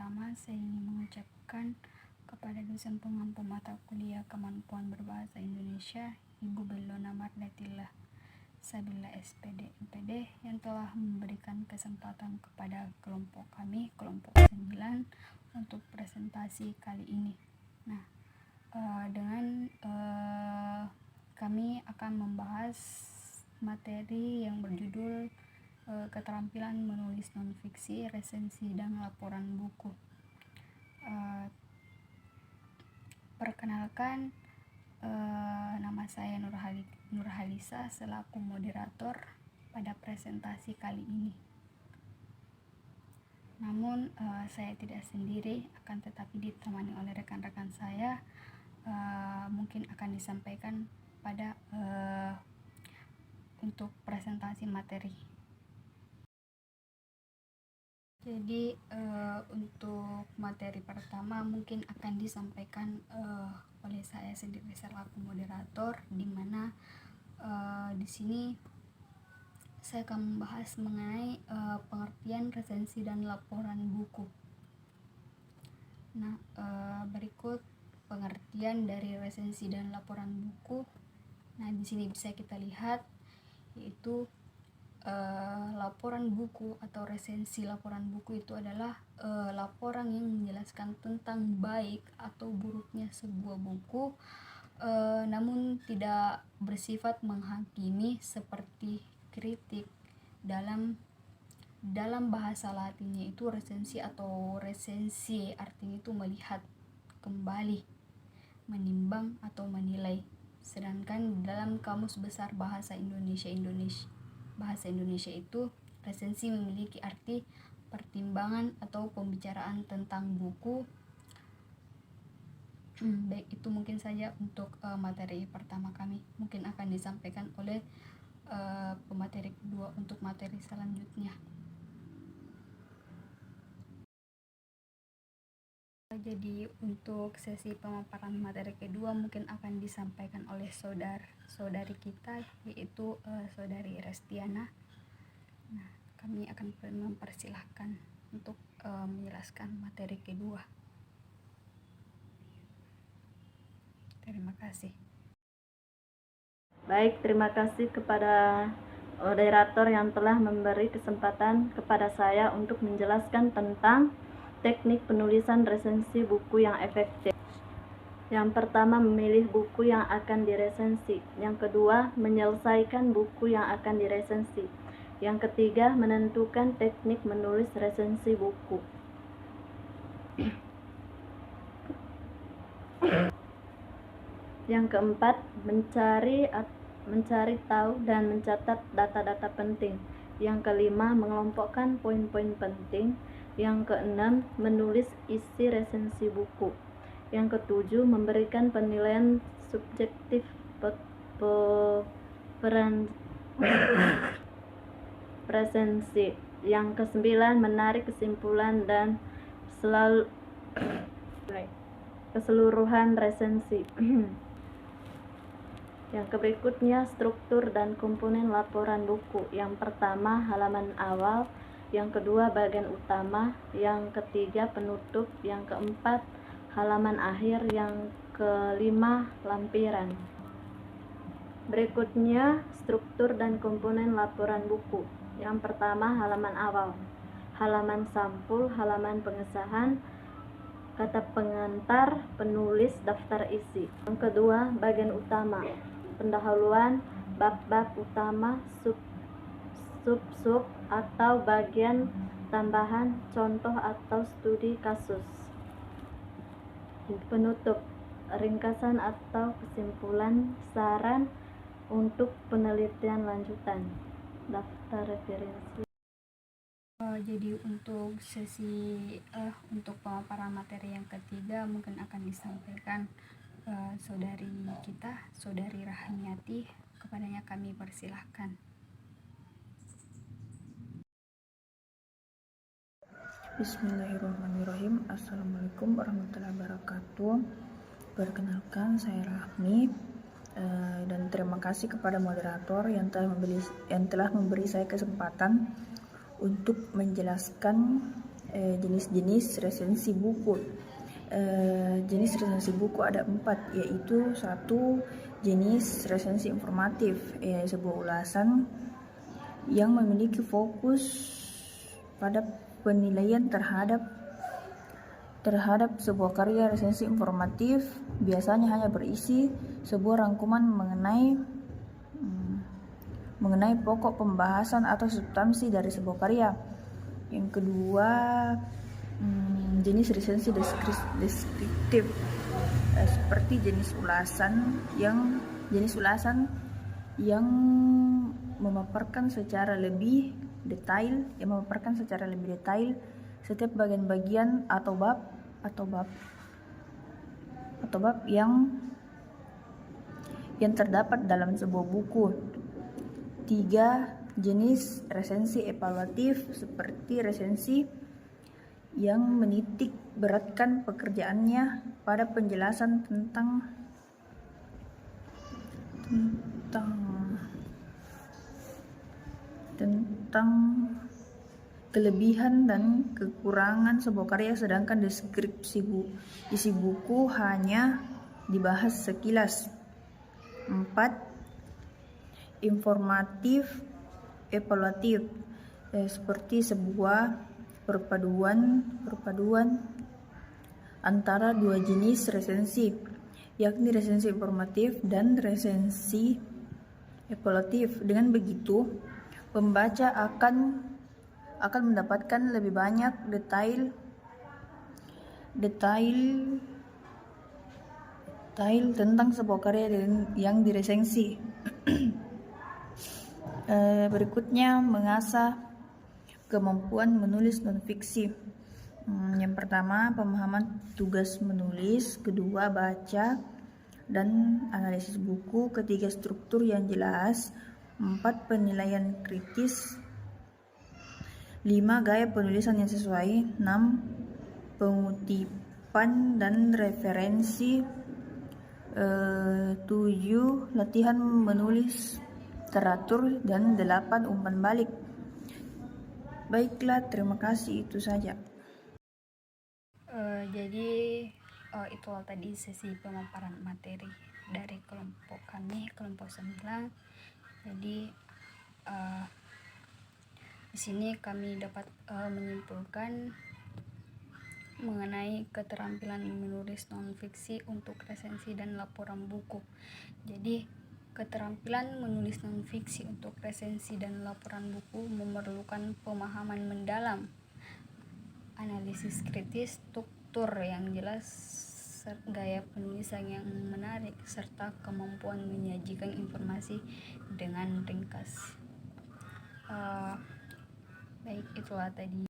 pertama, saya ingin mengucapkan kepada dosen pengampu mata kuliah Kemampuan Berbahasa Indonesia, Ibu Bellona Mardatillah Sabila SPD MPD, yang telah memberikan kesempatan kepada kelompok kami, kelompok 9, untuk presentasi kali ini. Nah, kami akan membahas materi yang berjudul keterampilan menulis non-fiksi, resensi, dan laporan buku. Perkenalkan, nama saya Nurhalisa selaku moderator pada presentasi kali ini. Namun saya tidak sendiri, akan tetapi ditemani oleh rekan-rekan saya. Mungkin akan disampaikan pada untuk presentasi materi. Jadi untuk materi pertama mungkin akan disampaikan oleh saya sendiri selaku moderator, di mana di sini saya akan membahas mengenai pengertian resensi dan laporan buku. Nah, berikut pengertian dari resensi dan laporan buku. Nah, di sini bisa kita lihat, yaitu laporan buku atau resensi laporan buku itu adalah laporan yang menjelaskan tentang baik atau buruknya sebuah buku, namun tidak bersifat menghakimi seperti kritik. Dalam bahasa Latinnya itu resensi artinya itu melihat kembali, menimbang atau menilai. Sedangkan dalam Kamus Besar Bahasa Indonesia itu resensi memiliki arti pertimbangan atau pembicaraan tentang buku. Baik, itu mungkin saja untuk materi pertama kami. Mungkin akan disampaikan oleh pemateri kedua untuk materi selanjutnya. Jadi untuk sesi pemaparan materi kedua mungkin akan disampaikan oleh saudari kita, yaitu saudari Restiana. Nah, kami akan mempersilahkan untuk menjelaskan materi kedua. Terima kasih. Baik, terima kasih kepada moderator yang telah memberi kesempatan kepada saya untuk menjelaskan tentang teknik penulisan resensi buku yang efektif. Yang pertama, memilih buku yang akan diresensi. Yang kedua, menyelesaikan buku yang akan diresensi. Yang ketiga, menentukan teknik menulis resensi buku. Yang keempat, mencari tahu dan mencatat data-data penting. Yang kelima, mengelompokkan poin-poin penting. Yang keenam, menulis isi resensi buku. Yang ketujuh, memberikan penilaian subjektif resensi. Yang kesembilan, menarik kesimpulan dan keseluruhan resensi. Yang berikutnya, struktur dan komponen laporan buku. Yang pertama, halaman awal. Yang kedua, bagian utama. Yang ketiga, penutup. Yang keempat, halaman akhir. Yang kelima, lampiran. Berikutnya, struktur dan komponen laporan buku. Yang pertama, halaman awal. Halaman sampul, halaman pengesahan, kata pengantar, penulis, daftar isi. Yang kedua, bagian utama. Pendahuluan, bab-bab utama, sub-sub atau bagian tambahan, contoh atau studi kasus. Penutup, ringkasan atau kesimpulan, saran untuk penelitian lanjutan, daftar referensi. Jadi untuk sesi untuk pemaparan materi yang ketiga mungkin akan disampaikan saudari kita, saudari Rahmiati. Kepadanya kami persilahkan. Bismillahirrahmanirrahim. Assalamualaikum warahmatullahi wabarakatuh. Perkenalkan, saya Rahmi, dan terima kasih kepada moderator yang telah memberi saya kesempatan untuk menjelaskan jenis-jenis resensi buku. Jenis resensi buku ada 4, yaitu 1. Jenis resensi informatif, sebuah ulasan yang memiliki fokus pada penilaian terhadap sebuah karya. Resensi informatif biasanya hanya berisi sebuah rangkuman mengenai pokok pembahasan atau substansi dari sebuah karya. Yang kedua, jenis resensi deskriptif, seperti jenis ulasan yang memaparkan secara lebih detail setiap bagian-bagian atau bab yang terdapat dalam sebuah buku. 3. Jenis resensi evaluatif, seperti resensi yang menitik beratkan pekerjaannya pada penjelasan tentang kelebihan dan kekurangan sebuah karya, sedangkan deskripsi isi buku hanya dibahas sekilas. 4. Informatif evaluatif, seperti sebuah perpaduan antara 2 jenis resensi, yakni resensi informatif dan resensi evaluatif. Dengan begitu, pembaca akan mendapatkan lebih banyak detail tentang sebuah karya yang diresensi. Berikutnya, mengasah kemampuan menulis non-fiksi. Yang pertama, pemahaman tugas menulis. Kedua, baca dan analisis buku. Ketiga, struktur yang jelas. 4. Penilaian kritis. 5. Gaya penulisan yang sesuai. 6. Pengutipan dan referensi. 7. Latihan menulis teratur. Dan 8. Umpan balik. Baiklah, terima kasih, itu saja. Jadi itulah tadi sesi pemaparan materi dari kelompok kami, kelompok 9. Jadi di sini kami dapat menyimpulkan mengenai keterampilan menulis non-fiksi untuk resensi dan laporan buku. Jadi keterampilan menulis non-fiksi untuk resensi dan laporan buku memerlukan pemahaman mendalam, analisis kritis, struktur yang jelas, gaya penulisan yang menarik, serta kemampuan menyajikan informasi dengan ringkas. Baik, itulah tadi